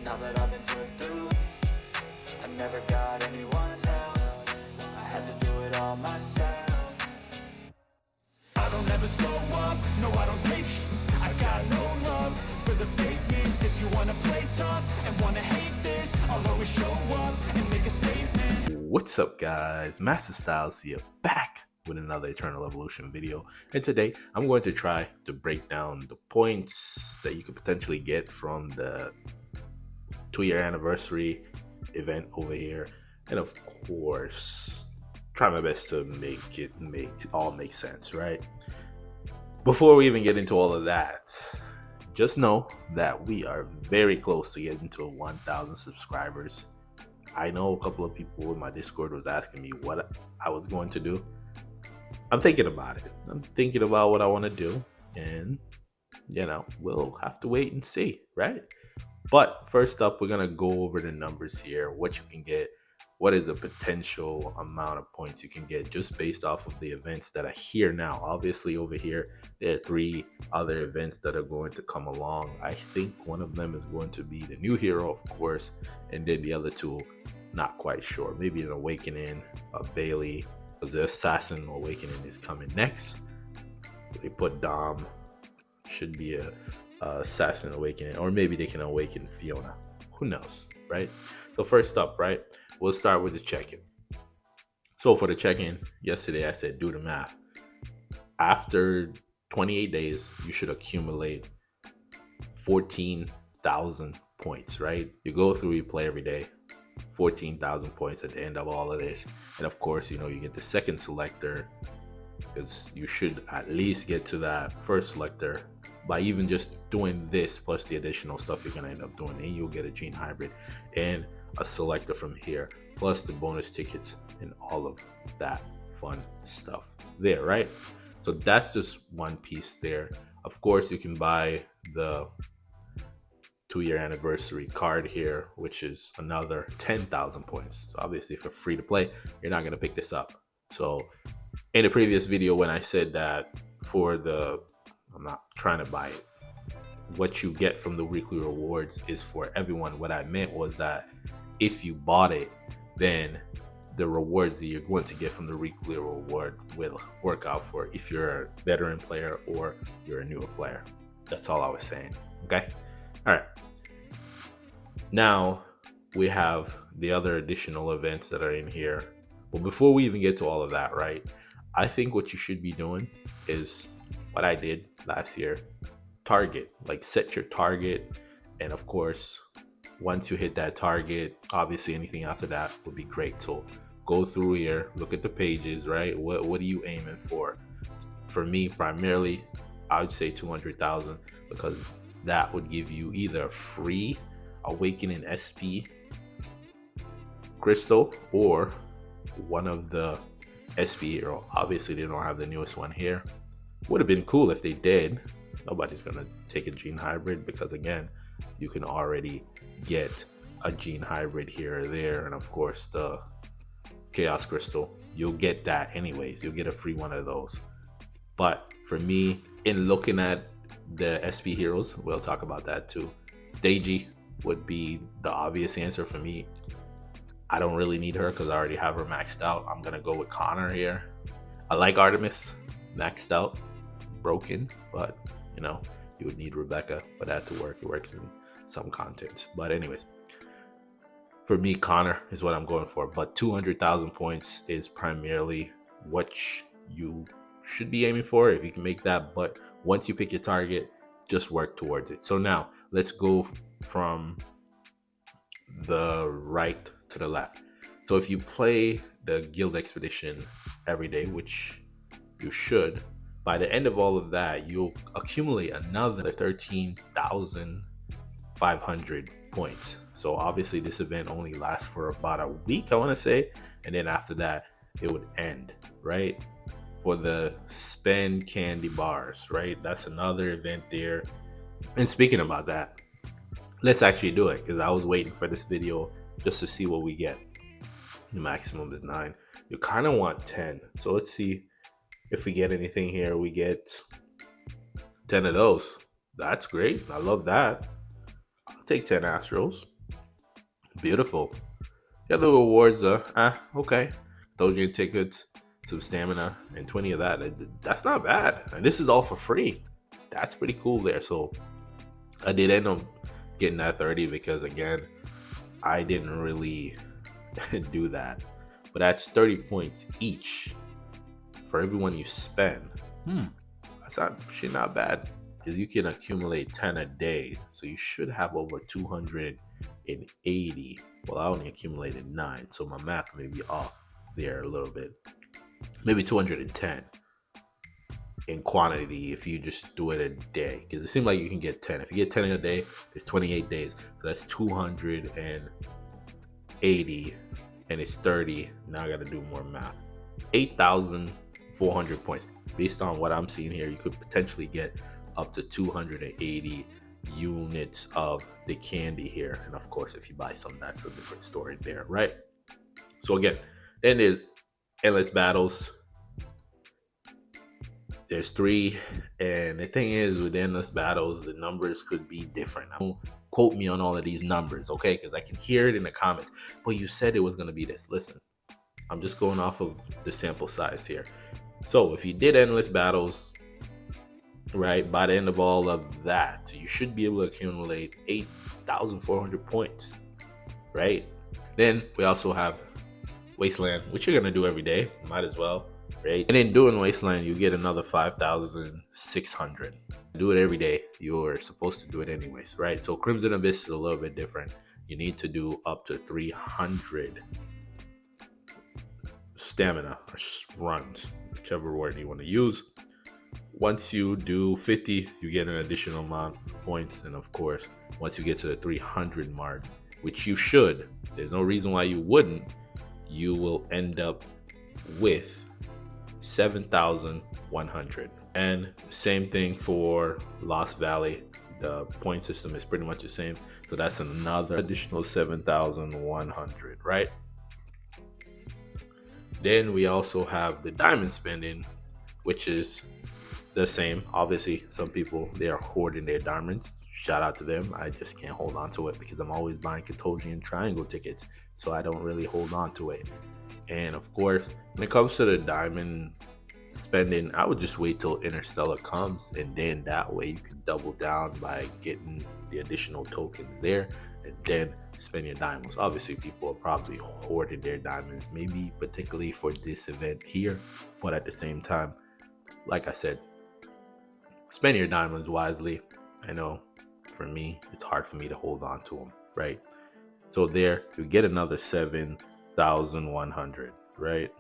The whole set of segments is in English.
now that I've been put through. I never got anyone's help, I had to do it all myself. I don't ever slow up, no I don't take sh**. I got no love for the fakeness. If you wanna play tough and wanna hate this, I'll always show up and make a statement. What's up guys, Masta Styles here back with another Eternal Evolution video, and today I'm going to try to break down the points that you could potentially get from the 2-year anniversary event over here, and of course try my best to make it all make sense, right? Before we even get into all of that, just know that we are very close to getting to 1,000 subscribers. I know a couple of people in my Discord was asking me what I was going to do. I'm thinking about it. I'm thinking about what I want to do, and we'll have to wait and see, right? But first up, we're gonna go over the numbers here, what you can get, what is the potential amount of points you can get just based off of the events that are here now. Obviously over here, there are 3 other events that are going to come along. I think one of them is going to be the new hero, of course, and then the other 2, not quite sure. Maybe an awakening, a Bailey, because the assassin awakening is coming next. They put Dom, should be a assassin awakening, or maybe they can awaken Fiona, who knows, right? So first up, right, we'll start with the check-in. So for the check-in, yesterday I said do the math. After 28 days, you should accumulate 14,000 points, right? You go through, you play every day, 14,000 points at the end of all of this. And of course, you get the second selector, because you should at least get to that first selector by even just doing this plus the additional stuff you're gonna end up doing, and you'll get a gene hybrid and a selector from here, plus the bonus tickets and all of that fun stuff there, right? So that's just one piece there. Of course, you can buy the 2-year anniversary card here, which is another 10,000 points. So obviously, for free to play, you're not gonna pick this up. So in the previous video, when I said that I'm not trying to buy it, what you get from the weekly rewards is for everyone. What I meant was that if you bought it, then the rewards that you're going to get from the weekly reward will work out for if you're a veteran player or you're a newer player. That's all I was saying. Okay. All right. Now we have the other additional events that are in here. But before we even get to all of that, right, I think what you should be doing is what I did last year. Target, like set your target, and of course once you hit that target, obviously anything after that would be great. So go through here, look at the pages, right? What are you aiming for? For me, primarily I would say 200,000, because that would give you either a free awakening SP crystal or one of the SP hero. Obviously they don't have the newest one here. Would have been cool if they did. Nobody's gonna take a gene hybrid, because again, you can already get a gene hybrid here or there, and of course the chaos crystal, you'll get that anyways. You'll get a free one of those. But for me, in looking at the SP heroes, we'll talk about that too. Deiji would be the obvious answer for me. I don't really need her because I already have her maxed out. I'm gonna go with Connor here. I like Artemis maxed out, broken, but you would need Rebecca for that to work. It works in some content, but anyways, for me, Connor is what I'm going for. But 200,000 points is primarily what you should be aiming for if you can make that. But once you pick your target, just work towards it. So now let's go from the right to the left. So if you play the guild expedition every day, which you should, by the end of all of that, you'll accumulate another 13,500 points. So obviously this event only lasts for about a week, I want to say, and then after that it would end, right? For the spend candy bars, right? That's another event there. And speaking about that, let's actually do it, because I was waiting for this video just to see what we get. The maximum is 9. You kind of want 10. So let's see if we get anything here. We get 10 of those. That's great. I love that. I'll take 10 Astros. Beautiful. Yeah, the rewards okay. Dogecoin tickets, some stamina, and 20 of that. That's not bad. And this is all for free. That's pretty cool there. So I did end up getting that 30 because again, I didn't really do that. But that's 30 points each for everyone you spend. That's not bad. Because you can accumulate 10 a day. So you should have over 280. Well, I only accumulated 9. So my math may be off there a little bit. Maybe 210 in quantity if you just do it a day. Because it seems like you can get 10. If you get 10 in a day, there's 28 days. So that's 280. And it's 30. Now I got to do more math. 8,400 points. Based on what I'm seeing here, you could potentially get up to 280 units of the candy here. And of course, if you buy some, that's a different story there, right? So again, then there's endless battles. There's 3, and the thing is with endless battles, the numbers could be different. Don't quote me on all of these numbers, okay? Because I can hear it in the comments. But you said it was going to be this. Listen, I'm just going off of the sample size here. So if you did endless battles, right, by the end of all of that, you should be able to accumulate 8,400 points, right? Then we also have Wasteland, which you're going to do every day. Might as well, right? And in doing Wasteland, you get another 5,600. Do it every day. You're supposed to do it anyways, right? So Crimson Abyss is a little bit different. You need to do up to 300 stamina runs, whichever word you want to use. Once you do 50, you get an additional amount of points. And of course, once you get to the 300 mark, which you should, there's no reason why you wouldn't, you will end up with 7,100. And same thing for Lost Valley. The point system is pretty much the same. So that's another additional 7,100, right? Then we also have the diamond spending, which is the same. Obviously, some people, they are hoarding their diamonds. Shout out to them. I just can't hold on to it because I'm always buying Katosian Triangle tickets, so I don't really hold on to it. And of course, when it comes to the diamond spending, I would just wait till Interstellar comes, and then that way you can double down by getting the additional tokens there, and then spend your diamonds. Obviously, people are probably hoarding their diamonds, maybe particularly for this event here, but at the same time, like I said, spend your diamonds wisely. I know for me, it's hard for me to hold on to them, right? So there, you get another 7,100, right?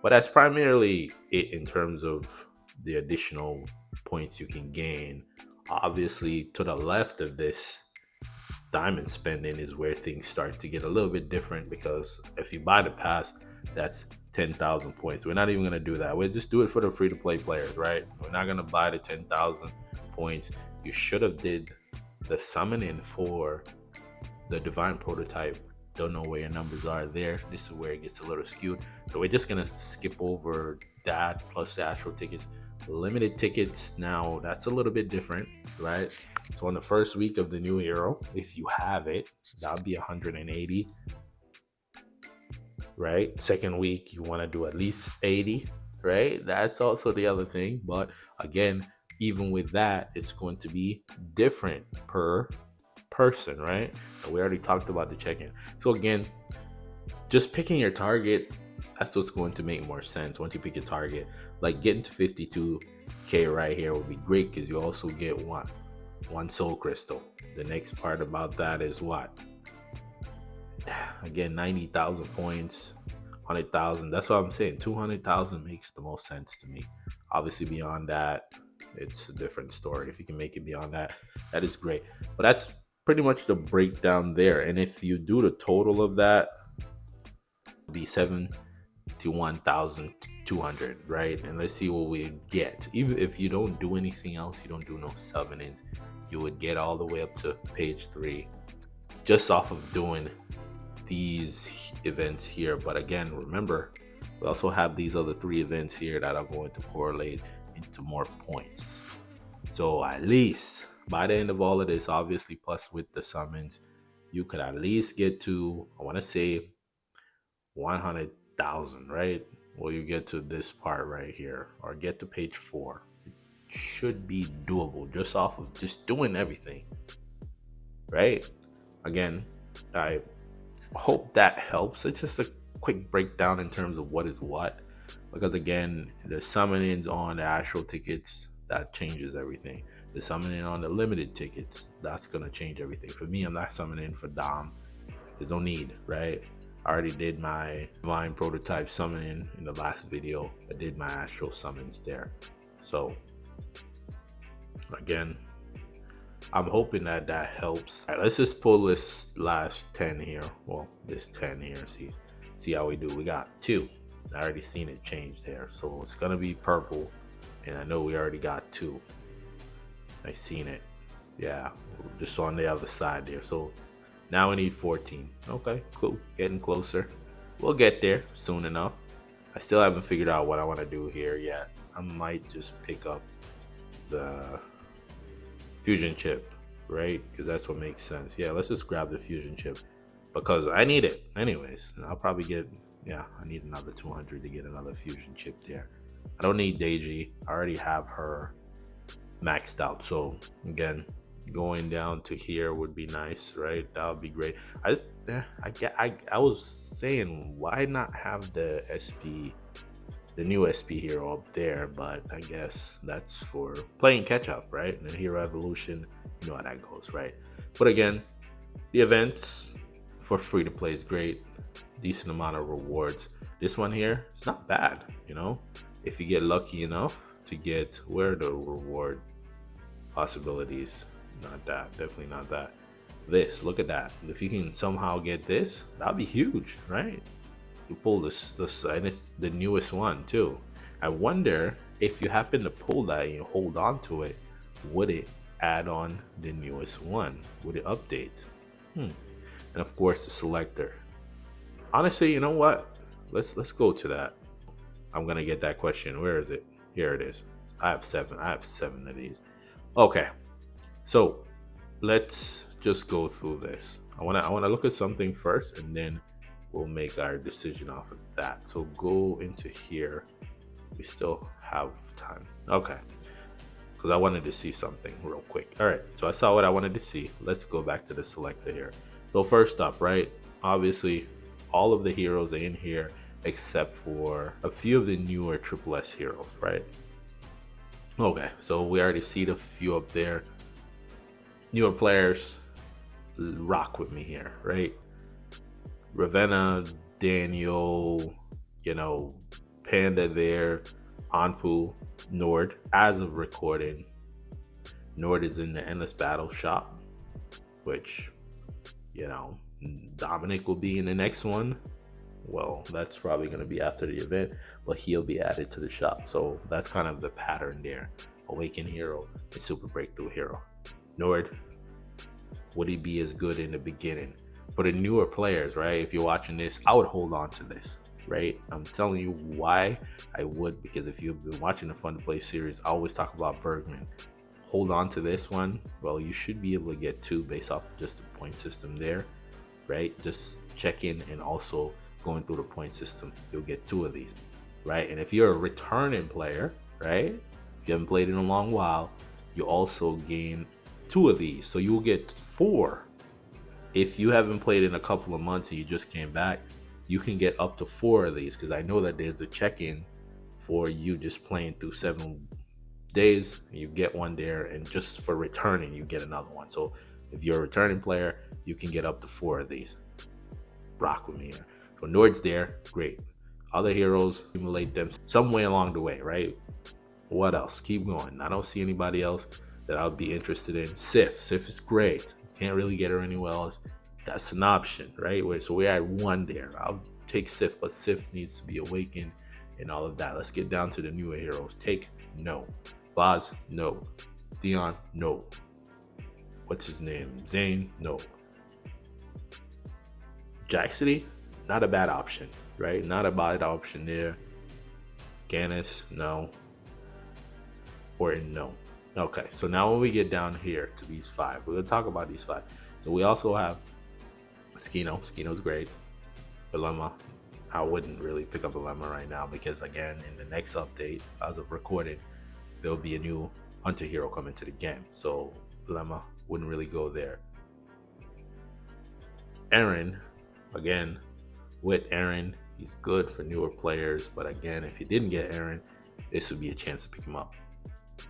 But that's primarily it in terms of the additional points you can gain. Obviously, to the left of this, diamond spending is where things start to get a little bit different, because if you buy the pass, that's 10,000 points. We're not even going to do that. We'll just do it for the free-to-play players, right? We're not going to buy the 10,000 points. You should have did the summoning for the divine prototype. Don't know where your numbers are there. This is where it gets a little skewed. So we're just going to skip over that plus the astral tickets. Limited tickets, now that's a little bit different, right? So on the first week of the new hero, if you have it, that'll be 180, right? Second week, you want to do at least 80, right? That's also the other thing. But again, even with that, it's going to be different per person, right? And we already talked about the check-in. So again, just picking your target, that's what's going to make more sense. Once you pick your target, like getting to 52k right here would be great, because you also get one soul crystal. The next part about that is what? Again, 90,000 points, 100,000. That's what I'm saying. 200,000 makes the most sense to me. Obviously, beyond that, it's a different story. If you can make it beyond that, that is great. But that's pretty much the breakdown there. And if you do the total of that, it'll be 71,200, right? And let's see what we get. Even if you don't do anything else, you don't do no summonings, you would get all the way up to page 3 just off of doing these events here. But again, remember, we also have these other 3 events here that are going to correlate into more points. So at least by the end of all of this, obviously plus with the summons, you could at least get to, I want to say, 100,000, right? Well, you get to this part right here, or get to page 4. It should be doable just off of just doing everything, right? Again, I hope that helps. It's just a quick breakdown in terms of what is what, because again, the summonings on the actual tickets, that changes everything. The summoning on the limited tickets, that's gonna change everything. For me, I'm not summoning for Dom. There's no need, right? I already did my divine prototype summoning in the last video. I did my astral summons there. So again, I'm hoping that that helps. All right, let's just pull this last 10 here. Well, this 10 here. See how we do. We got 2. I already seen it change there. So it's gonna be purple, and I know we already got 2. I seen it. Yeah, just on the other side there. So now we need 14. Okay, cool. Getting closer. We'll get there soon enough. I still haven't figured out what I want to do here yet. I might just pick up the fusion chip, right? Because that's what makes sense. Yeah, let's just grab the fusion chip because I need it anyways. I'll probably get, yeah, I need another 200 to get another fusion chip there. I don't need Deji. I already have her maxed out. So again, going down to here would be nice, right? That would be great. I was saying, why not have the SP, the new SP hero up there? But I guess that's for playing catch up, right? And Hero Evolution, you know how that goes, right? But again, the events for free to play is great. Decent amount of rewards. This one here, it's not bad, you know? If you get lucky enough to get, where are the reward possibilities? Not that, definitely not that. This, look at that. If you can somehow get this, that'd be huge, right? You pull this, and it's the newest one too. I wonder if you happen to pull that and you hold on to it, would it add on the newest one? Would it update? And of course, the selector. Honestly, you know what? Let's go to that. I'm gonna get that question. Where is it? Here it is. I have 7. I have 7 of these. Okay. So let's just go through this. I wanna look at something first, and then we'll make our decision off of that. So go into here. We still have time. Okay. Because I wanted to see something real quick. All right. So I saw what I wanted to see. Let's go back to the selector here. So first up, right? Obviously, all of the heroes are in here except for a few of the newer Triple S heroes, right? Okay. So we already see the few up there. Newer players, rock with me here, right? Ravenna, Daniel, Panda there, Anpu, Nord. As of recording, Nord is in the Endless Battle shop, which, Dominic will be in the next one. Well, that's probably going to be after the event, but he'll be added to the shop. So that's kind of the pattern there. Awaken Hero and Super Breakthrough Hero. Nord, would he be as good in the beginning? For the newer players, right? If you're watching this, I would hold on to this, right? I'm telling you why I would, because if you've been watching the Fun to Play series, I always talk about Bergman. Hold on to this one. Well, you should be able to get 2 based off of just the point system there, right? Just check in and also going through the point system, you'll get 2 of these, right? And if you're a returning player, right? If you haven't played in a long while, you also gain 2 of these. So you'll get 4. If you haven't played in a couple of months and you just came back, you can get up to 4 of these, because I know that there's a check-in for you just playing through 7 days. You get 1 there, and just for returning, you get another one. So if you're a returning player, you can get up to 4 of these. Rock with me here. So Nord's there, great. Other heroes, accumulate them some way along the way, right? What else? Keep going. I don't see anybody else that I would be interested in. Sif is great. Can't really get her anywhere else. That's an option, right? So we're at 1 there. I'll take Sif, but Sif needs to be awakened and all of that. Let's get down to the newer heroes. Take, no. Baz, no. Dion, no. What's his name? Zane, no. Jaxity, not a bad option, right? Not a bad option there. Ganis, no. Orton, no. Okay, so now when we get down here to these 5, we're going to talk about these 5. So we also have Skino's great. Dilemma, I wouldn't really pick up Dilemma right now because again, in the next update, as of recording, there'll be a new Hunter hero coming to the game. So Dilemma wouldn't really go there. Aaron, again, with Aaron, he's good for newer players. But again, if you didn't get Aaron, this would be a chance to pick him up.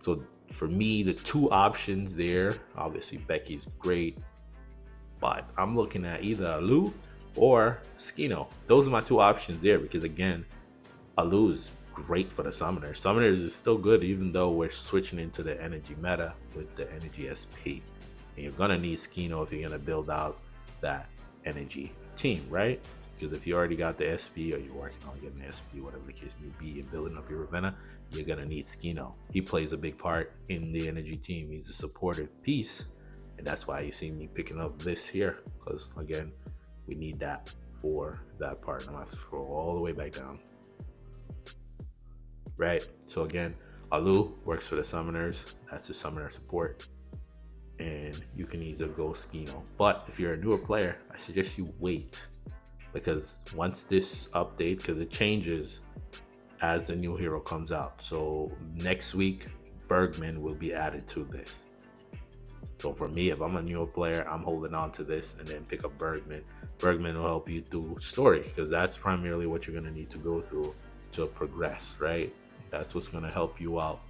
So for me, the two options there, obviously Becky's great, but I'm looking at either Alu or Skino. Those are my two options there because again, Alu is great for the Summoners. Summoners is still good even though we're switching into the energy meta with the energy SP. And you're gonna need Skino if you're gonna build out that energy team, right? Because if you already got the SP or you're working on getting the SP, whatever the case may be, and building up your Ravenna, you're gonna need Skino. He plays a big part in the energy team. He's a supportive piece, and that's why you see me picking up this here. Because again, we need that for that part. I'm gonna scroll all the way back down. Right. So again, Alu works for the Summoners. That's the Summoner support. And you can either go Skino. But if you're a newer player, I suggest you wait. Because once this update, because it changes as the new hero comes out. So next week, Bergman will be added to this. So for me, if I'm a newer player, I'm holding on to this and then pick up Bergman. Bergman will help you through story because that's primarily what you're going to need to go through to progress, right? That's what's going to help you out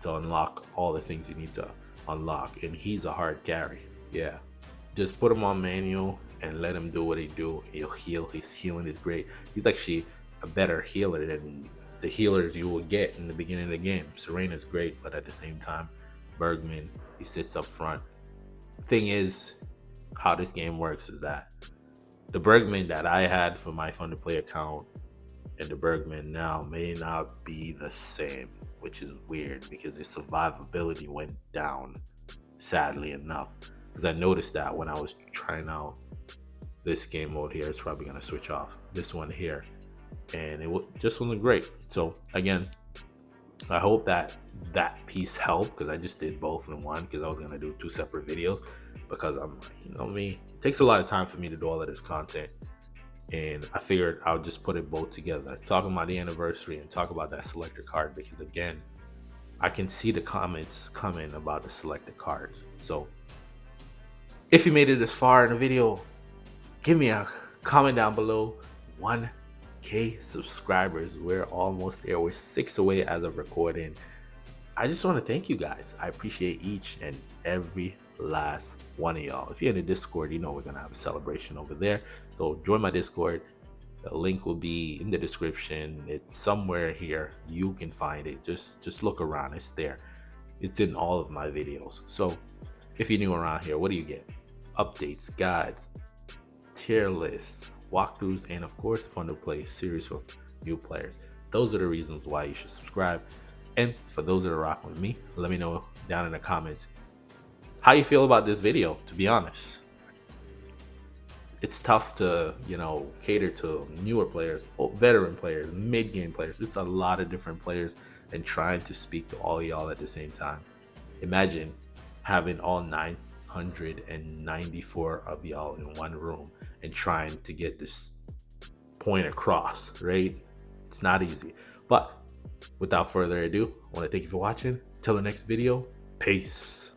to unlock all the things you need to unlock. And he's a hard carry. Yeah. Just put him on manual and let him do what he do. He'll heal. His healing is great. He's actually a better healer than the healers you will get in the beginning of the game. Serena's great, but at the same time, Bergman, he sits up front. Thing is, how this game works is that the Bergman that I had for my fun to play account and the Bergman now may not be the same, which is weird because his survivability went down, sadly enough. Because I noticed that when I was trying out this game mode here, it's probably going to switch off this one here, and just wasn't great. So again, I hope that piece helped because I just did both in one because I was going to do two separate videos because I'm, me, it takes a lot of time for me to do all of this content. And I figured I would just put it both together, talking about the anniversary and talk about that selector card because again, I can see the comments coming about the selected cards. So if you made it this far in the video, give me a comment down below. 1K subscribers. We're almost there. We're 6 away as of recording. I just want to thank you guys. I appreciate each and every last one of y'all. If you're in the Discord, you know we're going to have a celebration over there. So join my Discord. The link will be in the description. It's somewhere here. You can find it. Just look around. It's there. It's in all of my videos. So if you're new around here, what do you get? Updates, guides, tier lists, walkthroughs, and of course, fun to play series for new players. Those are the reasons why you should subscribe. And for those that are rocking with me, let me know down in the comments how you feel about this video. To be honest, it's tough to cater to newer players, veteran players, mid-game players. It's a lot of different players and trying to speak to all y'all at the same time. Imagine having all 994 of y'all in one room and trying to get this point across, right? It's not easy. But without further ado, I want to thank you for watching. Till the next video, peace.